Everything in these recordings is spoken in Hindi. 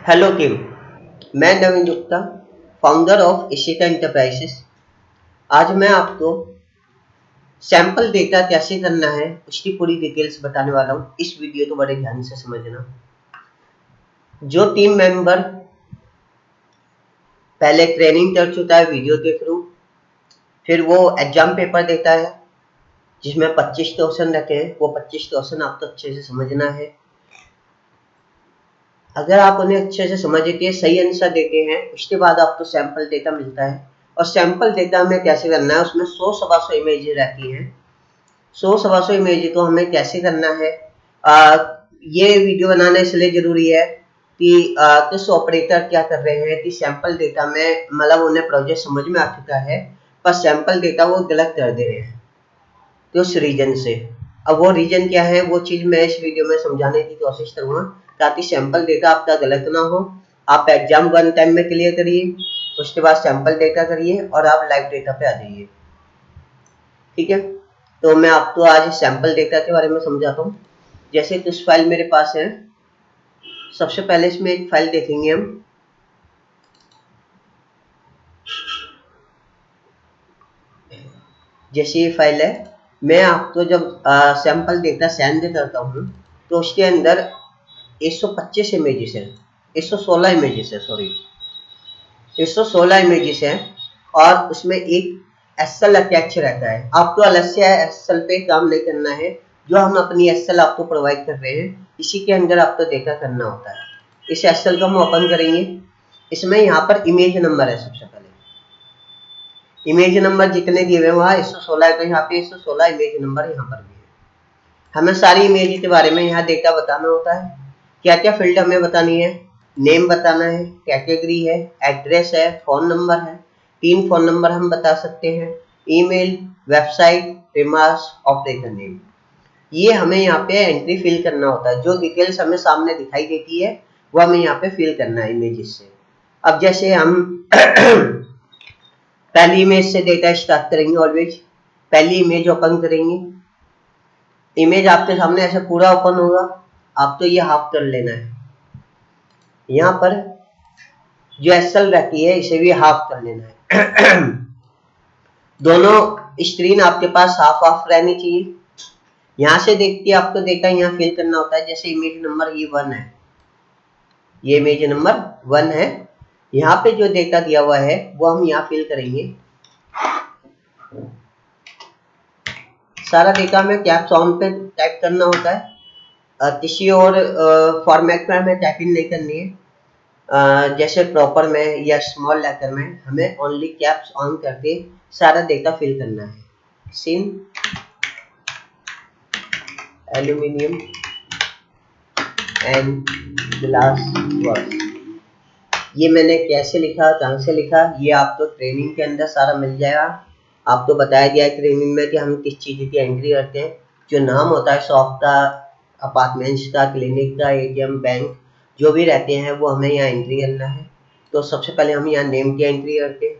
हेलो टीम, मैं Naveen Gupta, founder of Ishita enterprises. आज मैं आपको सैंपल डेटा कैसे करना है उसकी पूरी डिटेल्स बताने वाला हूँ। इस वीडियो को बड़े ध्यान से समझना। जो टीम मेंबर पहले ट्रेनिंग कर चुका है वीडियो के थ्रू, फिर वो एग्जाम पेपर देता है जिसमें 25 क्वेश्चन रखे हैं, वो 25 क्वेश्चन आपको अच्छे से समझना है। अगर आप उन्हें अच्छे से समझ के सही आंसर देते हैं, उसके बाद आपको सैंपल डेटा मिलता है। और सैंपल डेटा हमें कैसे करना है, उसमें 100 इमेजेस रहती हैं। 100 इमेज को हमें कैसे करना है, ये वीडियो बनाना इसलिए जरूरी है कि किस ऑपरेटर क्या कर रहे हैं कि सैंपल डेटा में मतलब उन्हें प्रोजेक्ट समझ में आ चुका है, पर सैंपल डेटा वो गलत कर दे रहे हैं उस रीजन से। अब वो रीजन क्या है, वो चीज मैं इस वीडियो में समझाने की कोशिश करूंगा ताकि सैंपल डेटा आपका गलत ना हो। आप एग्जाम वन टाइम में क्लियर करिए, उसके बाद सैंपल डेटा करिए और आप लाइव डेटा पे आ जाइए। ठीक है, तो मैं आपको आज सैंपल डेटा के बारे में समझाता हूँ। जैसे कुछ फाइल मेरे पास है। सबसे पहले इसमें एक फाइल देखेंगे हम। जैसे ये फाइल है, मैं आपको जब सैंपल डेटा सेंड करता हूँ तो उसके अंदर 125 इमेजेस है, 116 इमेजेस है, सॉरी 116 इमेजेस है। और उसमें एक एसएल अटैच रहता है। आपको अलग से एसएल पे काम नहीं करना है, जो हम अपनी एसएल आपको प्रोवाइड कर रहे हैं इसी के अंदर आपको डेटा करना होता है। इस एसएल को हम ओपन करेंगे। इसमें यहाँ पर इमेज नंबर है। सबसे पहले इमेज नंबर जितने दिए हुए हैं वहाँ 116 है, तो यहाँ पे 116 इमेज नंबर यहाँ पर भी है। हमें सारी इमेज के बारे में यहाँ डेटा बताना होता है। क्या क्या फील्ड हमें बतानी है, नेम बताना है, कैटेगरी है, एड्रेस है, फोन नंबर है। 3 फोन नंबर हम बता सकते हैं, email, website, remarks, operator name. ये हमें यहाँ पे एंट्री फिल करना होता है। जो डिटेल्स हमें सामने दिखाई देती है वो हमें यहाँ पे फिल करना है इमेजेस से। अब जैसे हम पहली इमेज से डेटा स्टार्ट करेंगे। ऑलवेज पहली इमेज ओपन करेंगे। इमेज आपके सामने ऐसे पूरा ओपन होगा, आपको ये हाफ कर लेना है। यहाँ पर जो एसएल रहती है इसे भी हाफ कर लेना है। दोनों स्क्रीन आपके पास हाफ हाफ रहनी चाहिए। यहाँ से देख के आपको डेटा यहाँ फिल करना होता है। जैसे इमेज नंबर ये 1 है, ये इमेज नंबर 1 है। यहाँ पे जो डेटा दिया हुआ है वो हम यहाँ फिल करेंगे। सारा डेटा हमें कैप्स ऑन पे टाइप करना होता है। किसी और फॉर्मेट में हमें टाइपिंग नहीं करनी है। जैसे प्रॉपर में या स्मॉल लेटर में हमें ओनली कैप्स ऑन करके सारा डेटा फिल करना है। सिन एल्यूमिनियम एंड ग्लास वर्क। ये मैंने कैसे लिखा, कहाँ से लिखा, ये आपको ट्रेनिंग के अंदर सारा मिल जाएगा। आपको बताया गया है ट्रेनिंग में कि हम किस चीज़ की एंट्री करते हैं। जो नाम होता है शॉप का, अपार्टमेंट्स का, क्लिनिक का, एटीएम, बैंक, जो भी रहते हैं वो हमें यहाँ एंट्री करना है। तो सबसे पहले हम यहाँ नेम की एंट्री करते हैं।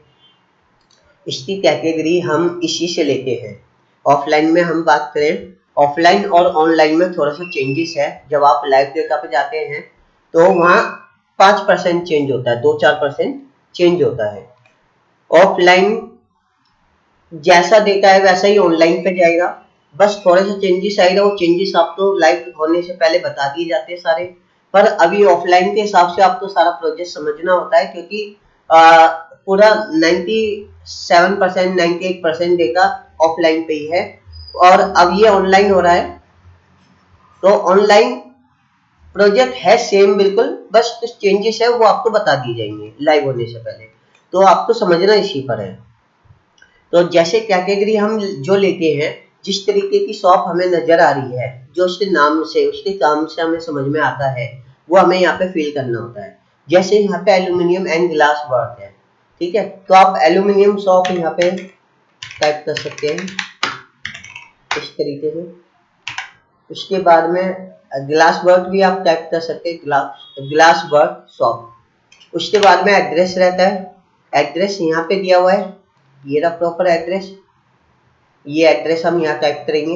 इसकी कैटेगरी हम इसी से लेते हैं। ऑफलाइन में हम बात करें, ऑफलाइन और ऑनलाइन में थोड़ा सा चेंजेस है। जब आप लाइव डेटा पे जाते हैं तो वहाँ 5% चेंज होता है, 2-4% चेंज होता है। ऑफलाइन जैसा डेटा है वैसा ही ऑनलाइन पे जाएगा, बस थोड़े से चेंजेस आएगा। वो चेंजेस आपको लाइव होने से पहले बता दिए जाते हैं सारे। पर अभी ऑफलाइन के हिसाब से आपको सारा प्रोजेक्ट समझना होता है, क्योंकि पूरा 97% 98% डेटा ऑफलाइन पे ही है और अब ये ऑनलाइन हो रहा है। तो ऑनलाइन प्रोजेक्ट है सेम बिल्कुल, बस कुछ चेंजेस है वो आपको बता दिए जाएंगे लाइव होने से पहले। तो आपको समझना इसी पर है। तो जैसे कैटेगरी हम जो लेते हैं, जिस तरीके की शॉप हमें नजर आ रही है, जो उसके नाम से उसके काम से हमें समझ में आता है, वो हमें यहाँ पे फिल करना होता है। जैसे यहाँ पे एल्यूमिनियम एंड ग्लास वर्क है, ठीक है, तो आप एल्यूमिनियम शॉप यहाँ पे टाइप कर सकते हैं इस तरीके से। उसके बाद में ग्लास वर्क भी आप टाइप कर सकते हैं, ग्लास वर्क शॉप। उसके बाद में एड्रेस रहता है। एड्रेस यहाँ पे दिया हुआ है, ये रहा प्रॉपर एड्रेस। ये एड्रेस हम यहाँ टाइप करेंगे।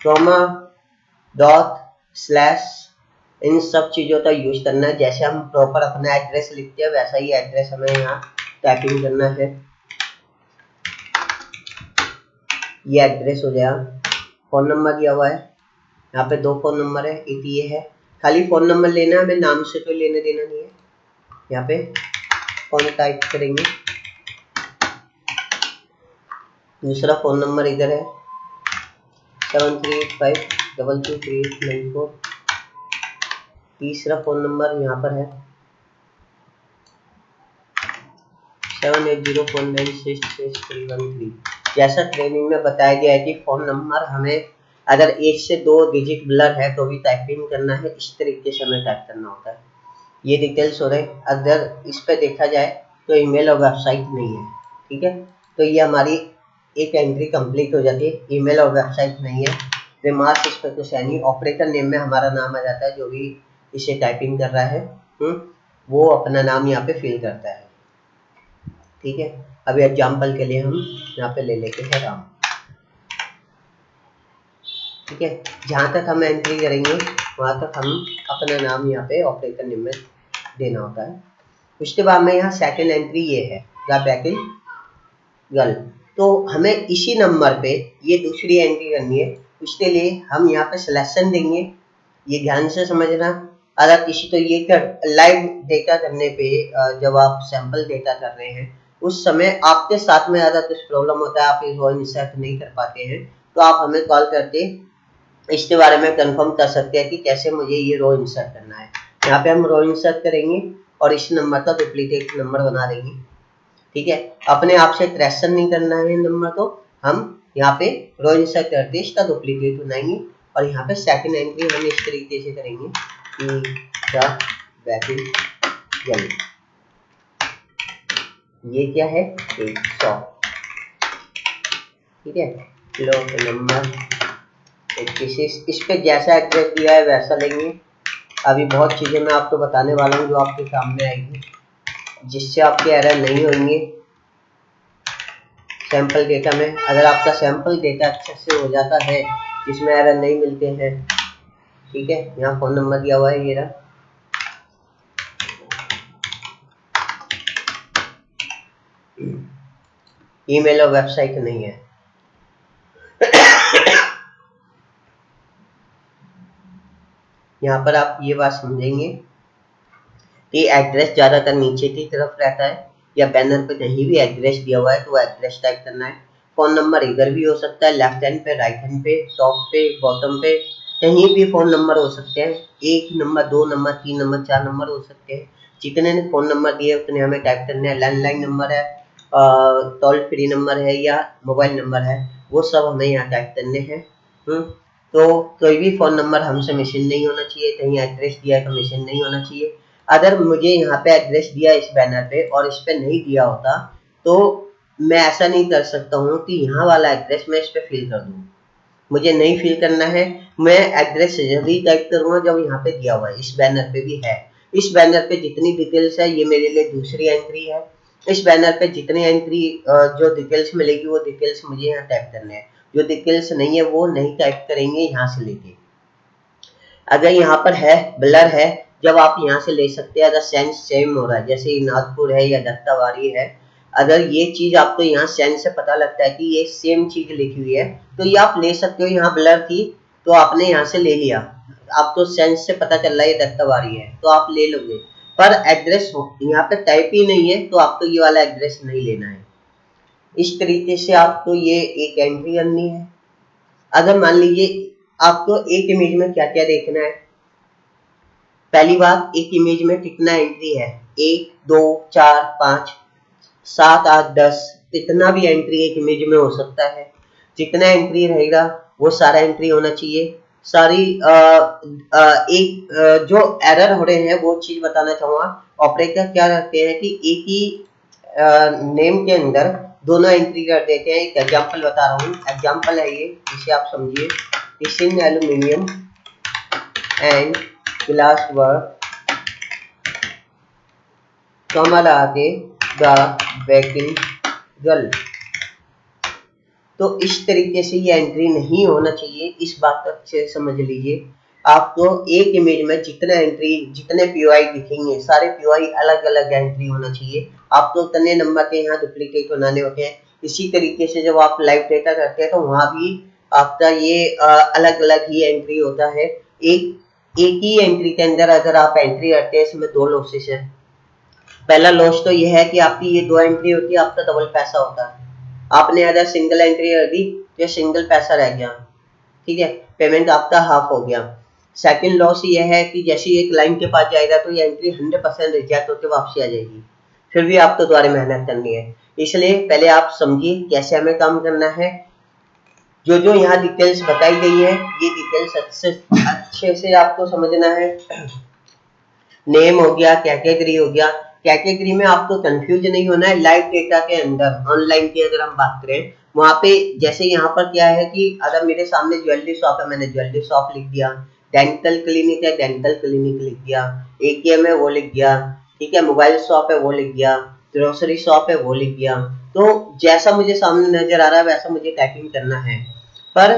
कॉमा, डॉट, स्लैश, इन सब चीज़ों का यूज करना है। जैसे हम प्रॉपर अपना एड्रेस लिखते हैं वैसा ही एड्रेस हमें यहाँ टाइपिंग करना है। ये एड्रेस हो गया। फ़ोन नंबर दिया हुआ है, यहाँ पे 2 फ़ोन नंबर है, एक ये है। खाली फ़ोन नंबर लेना है, हमें नाम से कोई लेने देना नहीं है। यहाँ पे फ़ोन टाइप करेंगे, दूसरा फ़ोन नंबर इधर है 7385223894। तीसरा फ़ोन नंबर यहाँ पर है 7804966313। जैसा ट्रेनिंग में बताया गया है कि फ़ोन नंबर हमें अगर 1 से 2 डिजिट ब्लर है तो भी टाइपिंग करना है, इस तरीके से हमें टाइप करना होता है। ये डिटेल्स हो रहे। अगर इस पे देखा जाए तो ईमेल और वेबसाइट नहीं है, ठीक है। तो ये हमारी एक एंट्री कंप्लीट हो जाती है। ईमेल और वेबसाइट नहीं है। रिमार्क्स इस पर कुछ है नहीं। ऑपरेटर नेम में हमारा नाम आ जाता है, जो भी इसे टाइपिंग कर रहा है वो अपना नाम यहाँ पे फिल करता है, ठीक है। अभी एग्जाम्पल के लिए हम यहाँ पे ले लेते हैं राम, ठीक है। जहाँ तक हम एंट्री करेंगे वहाँ तक हम अपना नाम यहाँ पे ऑपरेटर नेम में देना होता है। उसके बाद में यहाँ सेकंड एंट्री ये है द बैकिंग गर्ल। तो हमें इसी नंबर पे ये दूसरी एंट्री करनी है। उसके लिए हम यहाँ पे सिलेक्शन देंगे, ये ध्यान से समझना। अगर किसी तो ये कर लाइव डेटा करने पे जब आप सैंपल डेटा कर रहे हैं उस समय आपके साथ में ज़्यादा कुछ प्रॉब्लम होता है, आप इस रो इंसर्ट नहीं कर पाते हैं, तो आप हमें कॉल करके इसके बारे में कंफर्म कर सकते हैं कि कैसे मुझे ये रो इंसर्ट करना है। यहाँ पे हम रो इंसर्ट करेंगे और इस नंबर का डुप्लीकेट नंबर बना देंगे, ठीक है। अपने आप से क्रेशन नहीं करना है नंबर, तो हम यहाँ पे रो इंसर्ट करके इसका डुप्लीकेट बनाएंगे। और यहाँ पे सेकंड एंट्री हम इस तरीके से करेंगे कि द बैकिंग गर्ल, ये क्या है 100, ठीक है। लोग नंबर 21, इस पे जैसा एड्रेस दिया है वैसा लेंगे। अभी बहुत चीज़ें मैं आपको बताने वाला हूँ जो आपके सामने आएगी, जिससे आपके एरर नहीं होंगे सैंपल डेटा में। अगर आपका सैंपल डेटा अच्छे से हो जाता है जिसमें एरर नहीं मिलते हैं, ठीक है। यहाँ फ़ोन नंबर दिया हुआ है, ये रहा। ईमेल और वेबसाइट नहीं है। यहाँ पर आप ये बात समझेंगे कि एड्रेस ज़्यादातर नीचे की तरफ रहता है, या बैनर पे कहीं भी एड्रेस दिया हुआ है तो वो एड्रेस टाइप करना है। फ़ोन नंबर इधर भी हो सकता है, लेफ्ट हैंड पे, राइट हैंड पे, टॉप पे, बॉटम पे, कहीं भी फ़ोन नंबर हो सकते हैं। 1 नंबर, 2 नंबर, 3 नंबर, 4 नंबर हो सकते हैं। जितने ने फ़ोन नंबर दिए उतने हमें टाइप करने हैं। लैंडलाइन नंबर है, टोल फ्री नंबर है या मोबाइल नंबर है, वो सब हमें यहाँ टाइप करने हैं। तो कोई भी फ़ोन नंबर हमसे मिसिंग नहीं होना चाहिए, कहीं एड्रेस दिया है तो मिसिंग नहीं होना चाहिए। अगर मुझे यहाँ पे एड्रेस दिया इस बैनर पे और इस पे नहीं दिया होता तो मैं ऐसा नहीं कर सकता हूँ कि यहाँ वाला एड्रेस मैं इस पे फिल कर दूँ। मुझे नहीं फिल करना है, मैं एड्रेस जभी टाइप करूँगा जब यहाँ पे दिया हुआ है। इस बैनर पे भी है, इस बैनर पे जितनी डिटेल्स है ये मेरे लिए दूसरी एंट्री है। इस बैनर पे जितनी एंट्री जो डिटेल्स मिलेगी वो डिटेल्स मुझे यहाँ टाइप करने हैं। जो डिटेल्स नहीं है वो नहीं टाइप करेंगे यहाँ से लेके। अगर यहाँ पर है ब्लर है, जब आप यहाँ से ले सकते हैं। अगर सेंस सेम हो रहा है जैसे नागपुर है या दत्तावारी है, अगर ये चीज आपको यहाँ सेंस से पता लगता है कि ये सेम चीज लिखी हुई है तो ये आप ले सकते हो। यहाँ ब्लर थी तो आपने यहाँ से ले लिया, आपको सेंस से पता चल रहा है ये दत्तावारी है तो आप ले लोगे। पर एड्रेस यहाँ पे टाइप ही नहीं है तो आपको ये वाला एड्रेस नहीं लेना है। इस तरीके से आपको ये एक एंट्री करनी है। अगर मान लीजिए आपको एक इमेज में क्या क्या देखना है, पहली बात एक इमेज में कितना एंट्री है, 1 2 4 5 7 8 10, इतना भी एंट्री एक इमेज में हो सकता है। जितना एंट्री रहेगा वो सारा एंट्री होना चाहिए। सारी जो एरर हो रहे हैं वो चीज बताना चाहूंगा। ऑपरेटर क्या करते हैं कि एक ही नेम के अंदर दोनों एंट्री कर देते हैं। एक एग्जांपल बता रहा हूँ, एग्जांपल है ये, इसे आप समझिए। इस in aluminium and glass work Kamal आगे द बेकिंग गर्ल। तो इस तरीके से ये एंट्री नहीं होना चाहिए, इस बात को अच्छे से समझ लीजिए। आपको एक इमेज में जितने पीओआई दिखेंगे सारे पीओआई अलग अलग एंट्री होना चाहिए। आपको उतने नंबर के यहाँ डुप्लीकेट बनाने होते हैं। इसी तरीके से जब आप लाइव डेटा करते हैं तो वहां भी आपका ये अलग अलग ही एंट्री होता है। एक ही एंट्री के अंदर अगर आप एंट्री करते हैं, इसमें दो लॉसेस है। पहला लॉस तो यह है कि आपकी ये दो एंट्री होती है, आपका डबल पैसा होता है। आपने अगर सिंगल एंट्री कर दी तो ये सिंगल पैसा रह गया, ठीक है, पेमेंट आपका हाफ हो गया। सेकंड लॉस ये है कि जैसे एक क्लाइंट के पास जाएगा तो ये एंट्री 100% रिजेक्ट होकर वापसी आ जाएगी, फिर भी आपको दोबारा मेहनत करनी है। इसलिए पहले आप समझिए कैसे हमें काम करना है। जो जो यहाँ डिटेल्स बताई गई है ये डिटेल्स अच्छे से आपको समझना है। नेम हो गया, कैटेगरी हो गया। कैटेगरी में आपको कंफ्यूज नहीं होना है। लाइव डेटा के अंदर ऑनलाइन की अगर हम बात करें, वहां पे जैसे यहाँ पर क्या है कि अगर मेरे सामने ज्वेलरी शॉप है, मैंने ज्वेलरी शॉप लिख दिया। डेंटल क्लिनिक है, डेंटल क्लिनिक लिख दिया। एटीएम है वो लिख दिया, ठीक है। मोबाइल शॉप है वो लिख दिया। ग्रोसरी शॉप है वो लिख दिया। तो जैसा मुझे सामने नजर आ रहा है वैसा मुझे टाइपिंग करना है। पर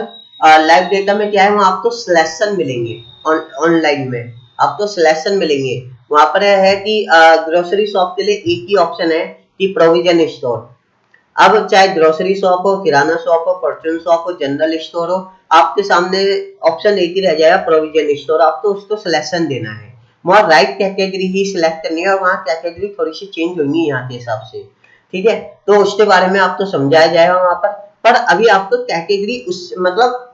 लाइव डेटा में क्या है, वहां आपको सिलेक्शन मिलेंगे। ऑनलाइन में आपको सिलेक्शन मिलेंगे। वहां पर है कि ग्रोसरी शॉप के लिए एक ही ऑप्शन है कि प्रोविजन स्टोर। अब चाहे ग्रोसरी शॉप हो, किराना शॉप हो, परचून शॉप हो, जनरल स्टोर हो, आपके सामने ऑप्शन एक ही रह जाएगा, प्रोविजन स्टोर। आपको उसको सिलेक्शन देना है। वहां राइट कैटेगरी ही सिलेक्ट करनी है और वहां कैटेगरी थोड़ी सी चेंज होंगी यहाँ के हिसाब से, ठीक है। तो उसके बारे में आपको समझाया जाएगा वहां पर अभी आपको कैटेगरी उस मतलब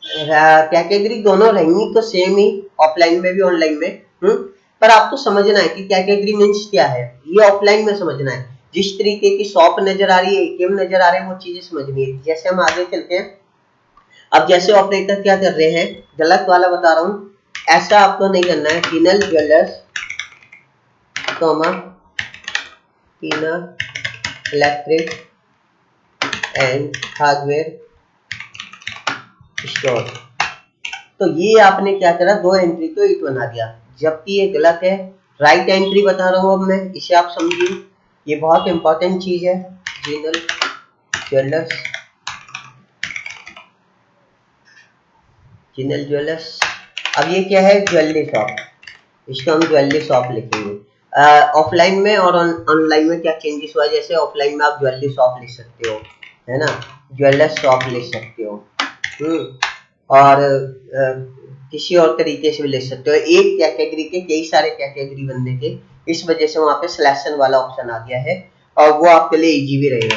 कैटेगरी दोनों रहेंगी तो सेम ही, ऑफलाइन में भी ऑनलाइन में। पर आपको समझना है कि कैटेगरी मीन्स क्या है, ये ऑफलाइन में समझना है। जिस तरीके की शॉप नजर आ रही है, एटीएम नजर आ रहे हैं, वो चीजें समझनी है। जैसे हम आगे चलते हैं, अब जैसे ऑपरेटर क्या कर रहे हैं, गलत वाला बता रहा हूँ, ऐसा आपको नहीं करना है। टीनल ज्वेलर्स टीनल इलेक्ट्रिक एंड हार्डवेयर स्टोर। तो ये आपने क्या करा, दो एंट्री को एक बना दिया, जबकि ये गलत है। राइट एंट्री बता रहा हूँ अब मैं, इसे आप समझिए, ये बहुत इंपॉर्टेंट चीज है। Jinal jewellers, Jinal jewellers. अब ये क्या है, ज्वेलरी शॉप, इसको हम ज्वेलरी शॉप लिखेंगे। ऑफलाइन में और ऑनलाइन में क्या चेंजेस हुआ, जैसे ऑफलाइन में आप ज्वेलरी शॉप लिख सकते हो, है ना, ज्वेलर्स शॉप लिख सकते हो। और किसी और तरीके से भी ले सकते हो। एक कैटेगरी के कई सारे कैटेगरी बनने के, इस वजह से वहां पे सिलेक्शन वाला ऑप्शन आ गया है और वो आपके लिए इजी भी रहेगा।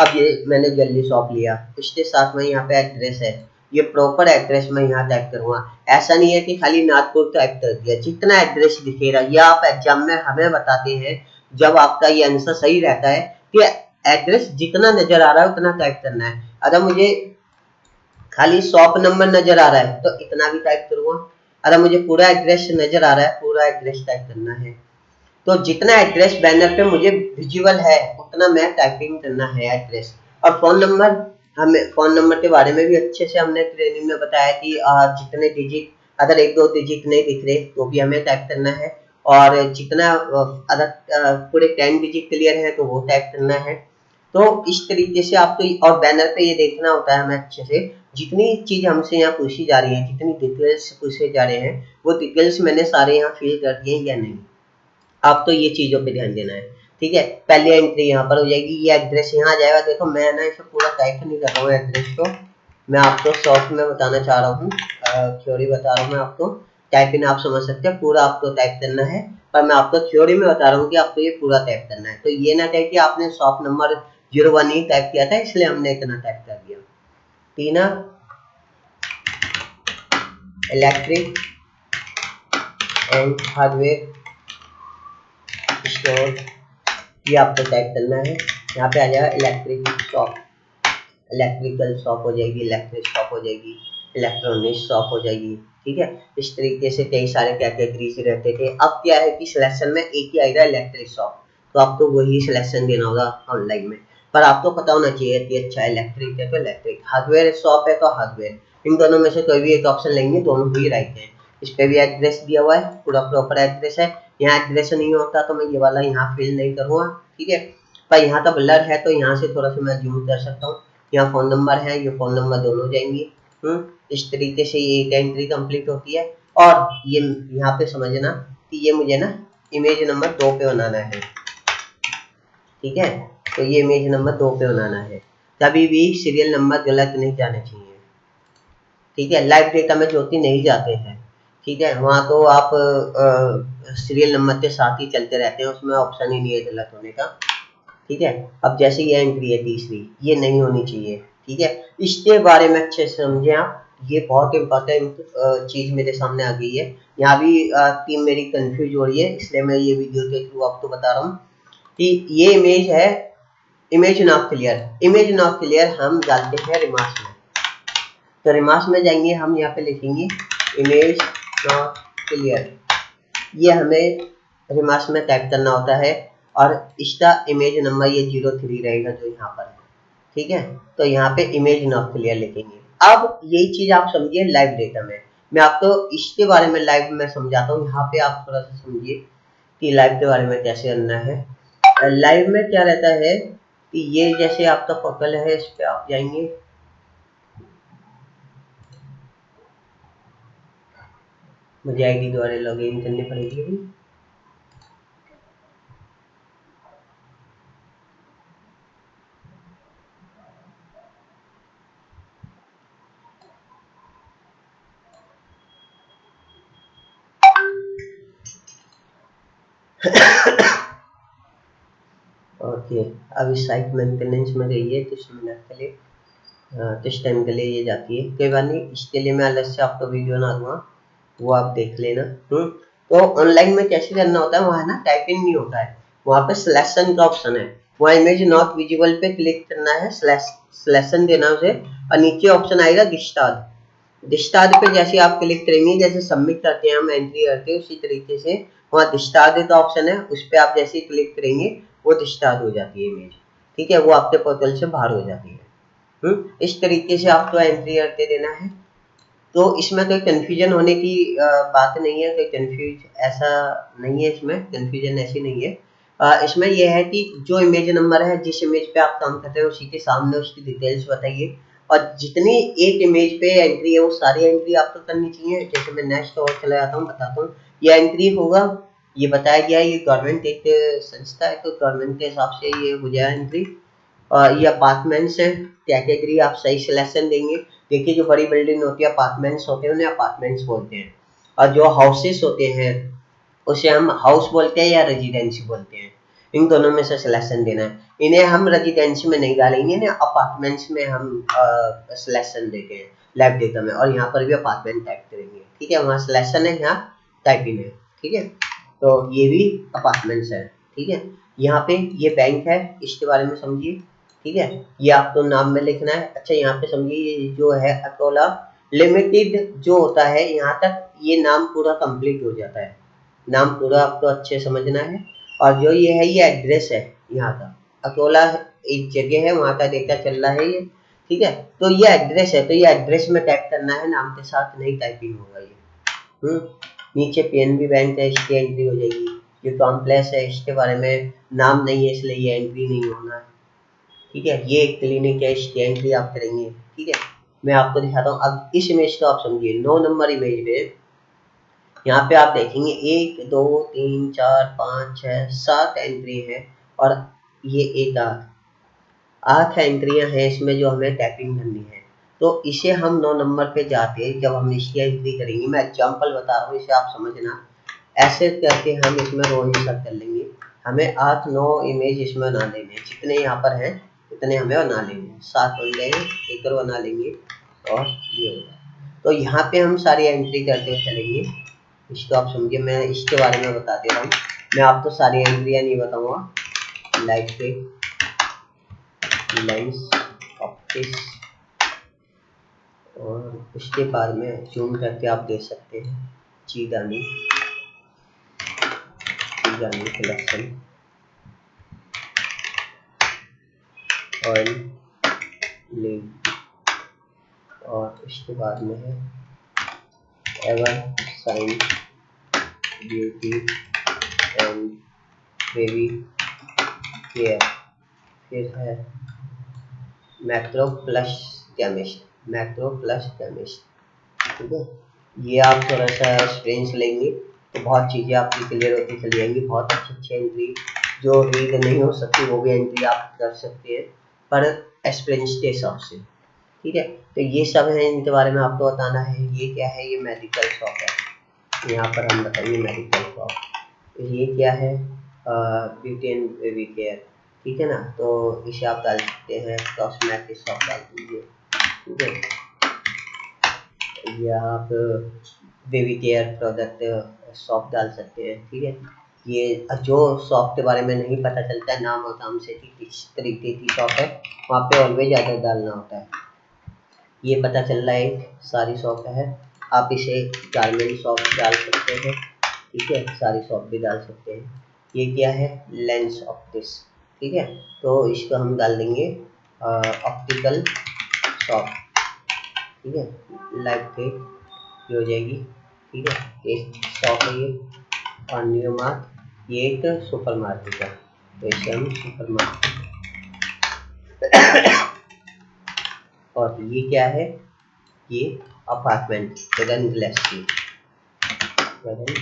अब ये मैंने ज्वेलरी शॉप लिया, उसके साथ में यहाँ पे एड्रेस है, ये प्रॉपर एड्रेस मैं यहाँ टाइप करूंगा। ऐसा नहीं है कि खाली नागपुर टाइप कर दिया, जितना एड्रेस दिखेगा। ये आप एग्जाम में हमें बताते हैं जब आपका ये आंसर सही रहता है कि एड्रेस जितना नजर आ रहा है उतना टाइप करना है। अगर मुझे खाली शॉप नंबर नजर आ रहा है तो इतना भी टाइप करूंगा। अगर मुझे पूरा एड्रेस नजर आ रहा है, पूरा एड्रेस टाइप करना है। तो जितना एड्रेस बैनर पे मुझे विजुअल है उतना मैं टाइपिंग करना है एड्रेस। और फोन नंबर, हमें फोन नंबर के बारे में भी अच्छे से हमने ट्रेनिंग में बताया कि जितने डिजिट, अगर एक दो डिजिट नहीं दिख रहे तो भी हमें टाइप करना है। और जितना अगर पूरे 10 डिजिट क्लियर है तो वो टाइप करना है। तो इस तरीके से आपको, और बैनर पे ये देखना होता है हमें अच्छे से, जितनी चीज हमसे यहाँ पूछी जा रही है, जितनी डिटेल्स पूछे जा रहे हैं, वो डिटेल्स मैंने सारे यहाँ फिल कर दिए या नहीं। आपको ये चीजों पे ध्यान देना है, ठीक है। पहली एंट्री यहाँ पर हो जाएगी, ये एड्रेस यहाँ आ जाएगा। देखो मैं ना इसे पूरा टाइप नहीं कर रहा हूँ एड्रेस को, मैं आपको शॉर्ट में बताना चाह रहा हूँ, थ्योरी बता रहा हूँ मैं आपको। टाइपिंग आप समझ सकते हैं, पूरा आपको टाइप करना है, पर मैं आपको थ्योरी में बता रहा हूँ कि आपको ये पूरा टाइप करना है। तो ये ना कहे कि आपने शॉप नंबर 01 ही टाइप किया था इसलिए हमने इतना टाइप कर दिया। टीना इलेक्ट्रिक एंड हार्डवेयर स्टोर, ये आपको टाइप करना है। यहाँ पे आ जाएगा इलेक्ट्रिक शॉप, इलेक्ट्रिकल शॉप हो जाएगी, इलेक्ट्रिक शॉप हो जाएगी, इलेक्ट्रॉनिक शॉप हो जाएगी, ठीक है। इस तरीके से कई सारे कैटेगरीज रहते थे। अब क्या है कि सिलेक्शन में एक ही आएगा इलेक्ट्रिक शॉप, तो आपको वही सिलेक्शन देना होगा ऑनलाइन में। पर आपको पता होना चाहिए कि अच्छा इलेक्ट्रिक है तो इलेक्ट्रिक, हार्डवेयर शॉप है तो हार्डवेयर, इन दोनों में से कोई भी एक ऑप्शन लेंगे, दोनों ही राइट है। इस पे भी एड्रेस दिया हुआ है, पूरा प्रॉपर एड्रेस है। यहाँ एड्रेस नहीं होता तो मैं ये वाला यहाँ फिल नहीं करूँगा, ठीक है। पर यहाँ तो ब्लर है तो यहाँ से थोड़ा सा मैं जूम कर सकता हूँ। यहाँ फ़ोन नंबर है, ये फ़ोन नंबर दोनों जाएंगे। इस तरीके से ये एक एंट्री कंप्लीट होती है। और ये यहाँ पे समझना कि ये मुझे ना इमेज नंबर 2 पे बनाना है, ठीक है। तो ये इमेज नंबर 2 पे बनाना है, कभी भी सीरियल नंबर गलत नहीं जाने चाहिए, ठीक है। लाइव डेटा में ज्योति नहीं जाते हैं, ठीक है, वहाँ तो आप सीरियल नंबर के साथ ही चलते रहते हैं, उसमें ऑप्शन ही नहीं है गलत होने का, ठीक है। अब जैसे ये एंट्री है तीसरी, ये नहीं होनी चाहिए, ठीक है। इसके बारे में अच्छे से समझे आप, ये बहुत इंपॉर्टेंट चीज मेरे सामने आ गई है। यहाँ भी टीम मेरी कंफ्यूज हो रही है, इसलिए मैं ये वीडियो के थ्रू आपको बता रहा हूँ कि ये इमेज है, image not clear. Image not clear हम डालते हैं रिमार्क्स में, तो रिमार्क्स में जाएंगे, हम यहाँ पे लिखेंगे इमेज नॉट क्लियर, ये हमें रिमार्क्स में टाइप करना होता है। और इसका इमेज नंबर ये 03 रहेगा जो यहाँ पर है, ठीक है। तो यहाँ पे इमेज नॉट क्लियर लिखेंगे। अब यही चीज आप समझिए लाइव डेटा में, मैं आपको इसके बारे में लाइव में समझाता हूँ। यहाँ पे आप थोड़ा सा समझिए कि लाइव के बारे में कैसे करना है। लाइव में क्या रहता है कि ये जैसे आपका पोर्टल है, इस पे आप जाएंगे, मुझे आईडी द्वारा लॉगिन करनी पड़ेगी। ओके, अब इस साइट मेंटेनेंस में गई है, कुछ मिनट के लिए, कुछ टाइम के लिए ये जाती है, कोई बात नहीं, इसके लिए मैं अलग से आपको वीडियो बना दूंगा, वो आप देख लेना। तो ऑनलाइन में कैसे करना होता है, वहाँ ना टाइपिंग नहीं होता है, वहाँ पे सिलेक्शन का ऑप्शन है, वहाँ इमेज नॉट विजिबल पे क्लिक करना है, सिलेक्शन देना उसे, और नीचे ऑप्शन आएगा डिस्टार्ड पे जैसे आप क्लिक करेंगे, जैसे सबमिट करते हैं हम एंट्री करते हैं उसी तरीके से वहाँ डिस्टार्ड का ऑप्शन है, उस पर आप जैसे क्लिक करेंगे वो डिस्टार्ड हो जाती है इमेज, ठीक है, वो आपके पोर्टल से बाहर हो जाती है। इस तरीके से आपको एंट्री करते देना है। तो इसमें कोई कंफ्यूजन होने की बात नहीं है, कोई कंफ्यूज ऐसा नहीं है, इसमें कंफ्यूजन ऐसी नहीं है। इसमें यह है कि जो इमेज नंबर है, जिस इमेज पे आप काम करते हैं उसी के सामने उसकी डिटेल्स बताइए, और जितनी एक इमेज पे एंट्री है वो सारी एंट्री आपको करनी चाहिए। जैसे मैं नेक्स्ट और चला जाता हूँ, बताता हूँ, ये एंट्री होगा, ये बताया गया है, ये गवर्नमेंट एक संस्था है, तो गवर्नमेंट के हिसाब से ये हो जाए एंट्री। ये अपार्टमेंट्स है, कैटेगरी आप सही सिलेक्शन देंगे। देखिए जो बड़ी बिल्डिंग होती है, अपार्टमेंट्स होते हैं, उन्हें अपार्टमेंट्स बोलते हैं, और जो हाउसेस होते हैं उसे हम हाउस बोलते हैं या रेजिडेंसी बोलते हैं, इन दोनों में से सिलेक्शन देना है। इन्हें हम रेजिडेंसी में नहीं डालेंगे, इन्हें अपार्टमेंट्स में हम सिलेक्शन देते हैं लाइव डेटा में, और यहाँ पर भी अपार्टमेंट टाइप करेंगे, ठीक है, वहाँ सिलेक्शन है, यहाँ टाइपिंग है, ठीक है। तो ये भी अपार्टमेंट्स है, ठीक है। यहाँ पे ये बैंक है, इसके बारे में समझिए, ठीक है, ये आपको नाम में लिखना है। अच्छा यहाँ पे समझिए, ये जो है अकोला लिमिटेड जो होता है, यहाँ तक ये नाम पूरा कंप्लीट हो जाता है, नाम पूरा आपको अच्छे समझना है। और जो ये है, ये एड्रेस है यहाँ का, अकोला एक जगह है, वहाँ का डेटा चल रहा है ये, ठीक है। तो ये एड्रेस है, तो ये एड्रेस में टाइप करना है, नाम के साथ नहीं टाइपिंग होगा ये। नीचे पीएनबी बैंक है, इसकी एंट्री हो जाएगी। ये कॉम्प्लेक्स है, इसके बारे में नाम नहीं है, इसलिए ये एंट्री नहीं होना है, ठीक है। ये क्लिनिक है, इसकी एंट्री आप करेंगे, ठीक है। मैं आपको दिखाता हूँ। अब इस इमेज को आप समझिए, 9 नंबर इमेज में यहाँ पे आप देखेंगे 1 2 3 4 5 6 7 एंट्री है, और ये एक 8 एंट्रियां हैं इसमें जो हमें टाइपिंग करनी है। तो इसे हम 9 नंबर पे जाते हैं, जब हम इसकी एंट्री करेंगे, मैं एग्जांपल बता रहा हूँ, इसे आप समझना, ऐसे करके हम इसमें रोल कर लेंगे। हमें 8 9 इमेज इसमें बना लेंगे, जितने यहाँ पर हैं उतने हमें बना लेंगे, 7 बन गए, एक और बना लेंगे, और ये होगा। तो यहाँ पे हम सारी एंट्री करते हुए चलेंगे, इसको आप समझिए, मैं इसके बारे में बता दे रहा हूँ, मैं आपको सारी एंट्रियाँ नहीं बताऊँगा। लाइव पे लेंस ऑप्टिक्स, और उसके बाद में जूम करके आप देख सकते हैं चीगानी कलेक्शन, ऑयल लिंक, और उसके बाद में है ever sign beauty and baby care, फिर है macro plus chemist, macro plus chemist. ठीक है, ये आप थोड़ा सा एक्सपीरियंस लेंगे तो बहुत चीज़ें आपकी क्लियर होती चली जाएंगी। बहुत अच्छी एंट्री जो रीड नहीं हो सकती वो भी एंट्री आप कर सकते हैं पर एक्सपीरियंस के हिसाब से। ठीक है, तो ये सब है, इनके बारे में आपको बताना है। ये क्या है, ये मेडिकल शॉप है। यहाँ पर हम बताएंगे मेडिकल शॉप। ये क्या है, ब्यूटी एंड बेबी केयर। ठीक है ना, तो इसे आप डाल सकते हैं कॉस्मेटिक शॉप डाल दीजिए। ठीक है, या आप बेबी केयर प्रोडक्ट शॉप डाल सकते हैं। ठीक है, ये जो शॉप के बारे में नहीं पता चलता है नाम और काम से कि किस तरीके की शॉप है, वहाँ पे ऑलवेज ज़्यादा डालना होता है। ये पता चल रहा है एक सारी शॉप है, आप इसे गारमेंट शॉप डाल सकते हैं। ठीक है, सारी शॉप भी डाल सकते हैं। ये क्या है, लेंस ऑप्टिक्स। ठीक है, तो इसको हम डाल देंगे ऑप्टिकल शॉप। ठीक है, लाइट पे हो जाएगी। ठीक है, एक शॉप है ये, और न्यू मार्ट ये एक सुपर मार्केट है, तो इसे हम सुपर मार्केट। और ये क्या है, ये अपार्टमेंट वेदन ग्लेसी, वेदन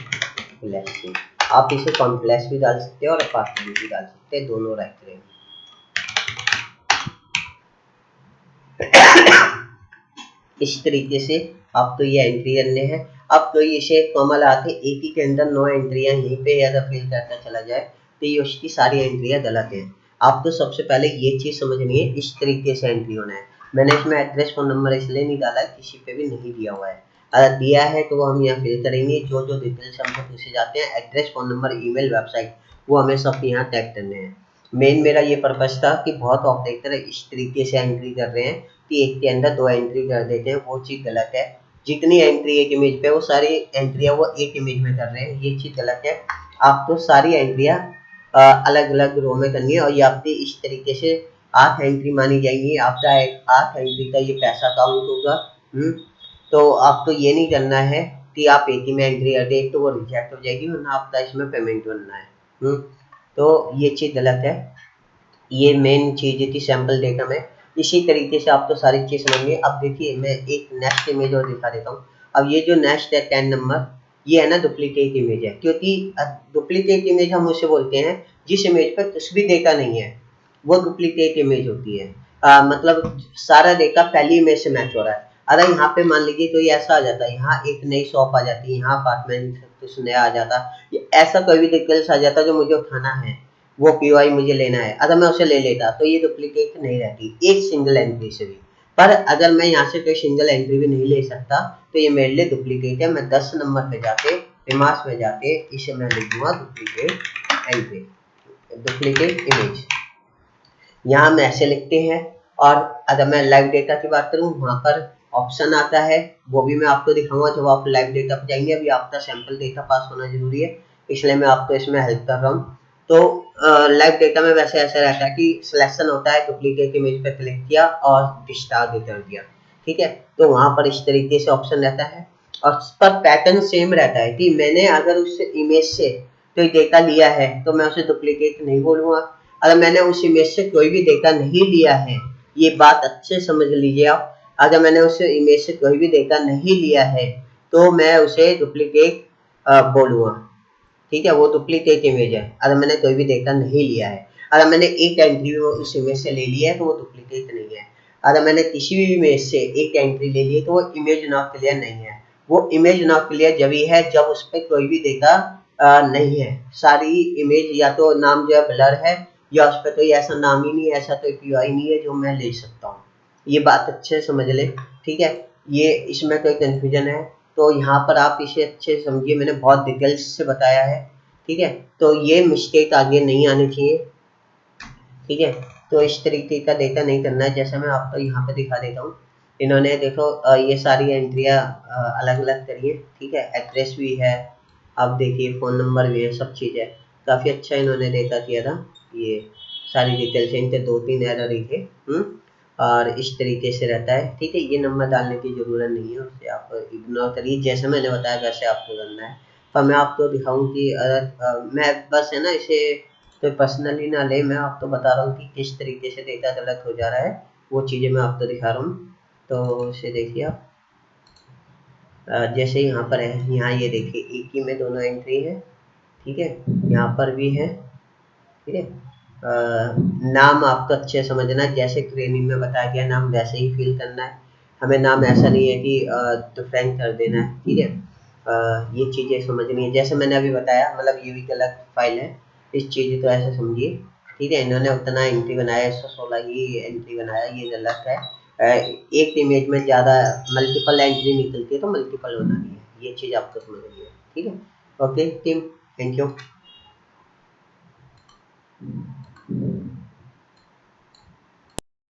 ग्लेसी। आप इसे कॉम्प्लेक्स भी डाल सकते हैं और अपार्टमेंट भी डाल सकते हैं, दोनों रख रहे हैं। इस तरीके से आप तो ये एंट्री करने हैं। अब तो इसे कॉमन आते एक ही के अंदर 9 एंट्रियां यहीं पे अगर फिल करता चला जाए तो ये उसकी सारी एंट्रियां गलत है। आप तो सबसे पहले ये चीज समझनी है, इस तरीके से एंट्री होना है। मैंने इसमें एड्रेस फोन नंबर इसलिए नहीं डाला, किसी पे भी नहीं दिया हुआ है। अगर दिया है तो वो हम यहाँ फिल करेंगे, जो जो डिटेल्स हमको पूछे जाते हैं, address, phone number, email, website, वो हमें सब यहाँ टैग करने हैं। मेन मेरा ये पर्पज था कि बहुत ऑपरेटर इस तरीके से एंट्री कर रहे हैं कि एक के अंदर 2 एंट्री कर देते हैं, वो चीज़ गलत है। जितनी एंट्री एक इमेज पे वो सारी एंट्रियां वो एक इमेज में कर रहे हैं, ये चीज़ गलत है। आपको सारी एंट्रियां अलग अलग रो में करनी है, और ये आपकी इस तरीके से 8 एंट्री मानी जाएंगी। आपका 8 एंट्री का ये पैसा काउंट होगा। तो आपको ये नहीं करना है कि आप एक ही में एंट्री कर दे, एक तो वो रिजेक्ट हो जाएगी, वरना आपका इसमें पेमेंट बनना है। तो ये चीज़ गलत है। ये मेन चीज़ थी सैम्पल डेटा में। इसी तरीके से आप तो सारी चीज़ समझिए। अब देखिए मैं एक नेक्स्ट इमेज और दिखा देता हूँ। अब ये जो नेक्स्ट है 10 नंबर, ये है ना डुप्लीकेट इमेज है, क्योंकि डुप्लीकेट इमेज हम उसे बोलते हैं जिस इमेज पर कुछ भी डेटा नहीं है, वो डुप्लीकेट इमेज होती है। मतलब सारा डेटा पहली इमेज से मैच हो रहा है। अगर यहाँ पे मान लीजिए तो ये ऐसा आ जाता है, यहाँ एक नई शॉप आ जाती है, यहाँ अपार्टमेंट कुछ नया आ जाता, ऐसा कोई भी डिटेल्स आ जाता जो मुझे उठाना है, वो पीओआई मुझे लेना है, अगर मैं उसे ले लेता तो ये डुप्लीकेट नहीं रहती एक सिंगल एंट्री से भी। पर अगर मैं यहाँ से कोई सिंगल एंट्री भी नहीं ले सकता तो ये मेरे लिए डुप्लीकेट है। मैं 10 नंबर पे जाके रिमार्क्स में जाके इसे मैं लिख दूंगा डुप्लीकेट एंट्री, डुप्लीकेट इमेज, यहाँ हम ऐसे लिखते हैं। और अगर मैं लाइव डेटा की बात करूँ, वहाँ पर ऑप्शन आता है, वो भी मैं आपको दिखाऊंगा जब आप लाइव डेटा पर जाएंगे। अभी आपका सैंपल डेटा पास होना जरूरी है, इसलिए मैं आपको इसमें हेल्प कर रहा हूँ। तो लाइव डेटा में वैसे ऐसा रहता है कि सिलेक्शन होता है, डुप्लीकेट इमेज पर क्लिक किया और डिस्चार्ज कर दिया। ठीक है, तो वहाँ पर इस तरीके से ऑप्शन रहता है, और पर पैटर्न सेम रहता है कि मैंने अगर उस इमेज से कोई डेटा लिया है तो मैं उसे डुप्लीकेट नहीं बोलूँगा। अगर मैंने उस इमेज से कोई भी डेटा नहीं लिया है, ये बात अच्छे समझ लीजिए आप, अगर मैंने उस इमेज से कोई भी डेटा नहीं लिया है तो मैं उसे डुप्लीकेट बोलूँगा। ठीक है, वो डुप्लीकेट इमेज है अगर मैंने कोई भी डेटा नहीं लिया है। अगर मैंने एक एंट्री उस इमेज से ले ली है तो वो डुप्लीकेट नहीं है। अगर मैंने किसी भी इमेज से एक एंट्री ले ली है तो वो इमेज नॉट क्लियर नहीं है। वो इमेज नॉट क्लियर जब ही है जब उस पर कोई भी डेटा नहीं है। सारी इमेज या तो नाम जो है ब्लर है, या उस पर कोई ऐसा नाम ही नहीं है, ऐसा कोई पीआई नहीं है जो मैं ले सकता हूँ। ये बात अच्छे से समझ ले। ठीक है, ये इसमें कोई कंफ्यूजन है तो यहाँ पर आप इसे अच्छे से समझिए, मैंने बहुत डिटेल्स से बताया है। ठीक है, तो ये मिस्टेक आगे नहीं आनी चाहिए। ठीक है, तो इस तरीके का डेटा नहीं करना है। जैसे मैं आपको यहाँ पे दिखा देता हूँ, इन्होंने देखो ये सारी एंट्रियाँ अलग अलग करी है। ठीक है, एड्रेस भी है, अब देखिए फ़ोन नंबर भी है, सब चीज़ है। काफ़ी अच्छा इन्होंने डेटा किया था। ये सारी डिटेल्स इनके 2-3 एरर ही थे। और इस तरीके से रहता है। ठीक है, ये नंबर डालने की ज़रूरत नहीं है, उसे आप इग्नोर करिए, जैसे मैंने बताया वैसे आपको करना है। पर मैं आपको दिखाऊँ कि अगर मैं बस है ना इसे तो पर्सनली ना ले, मैं आपको बता रहा हूँ कि किस तरीके से डेटा गलत हो जा रहा है, वो चीज़ें मैं आपको दिखा रहा हूँ। तो इसे देखिए आप, जैसे यहाँ पर है, यहाँ ये देखिए एक ही में दोनों एंट्री है, ठीक है, यहाँ पर भी है, ठीक है। नाम आपको अच्छे समझना है, जैसे ट्रेनिंग में बताया गया नाम वैसे ही फिल करना है, हमें नाम ऐसा नहीं है कि डिफरेंट कर देना है, ठीक है। ये चीज़ें समझनी है, जैसे मैंने अभी बताया, मतलब ये भी गलत फाइल है, इस चीज़ को ऐसे समझिए, ठीक है। इन्होंने उतना एंट्री बनाया, 116 ही एंट्री बनाया, ये गलत है। एक इमेज में ज़्यादा मल्टीपल एंट्री निकलती है तो मल्टीपल बनानी है, ये चीज़ आपको समझनी है, ठीक है। Okay team, thank you.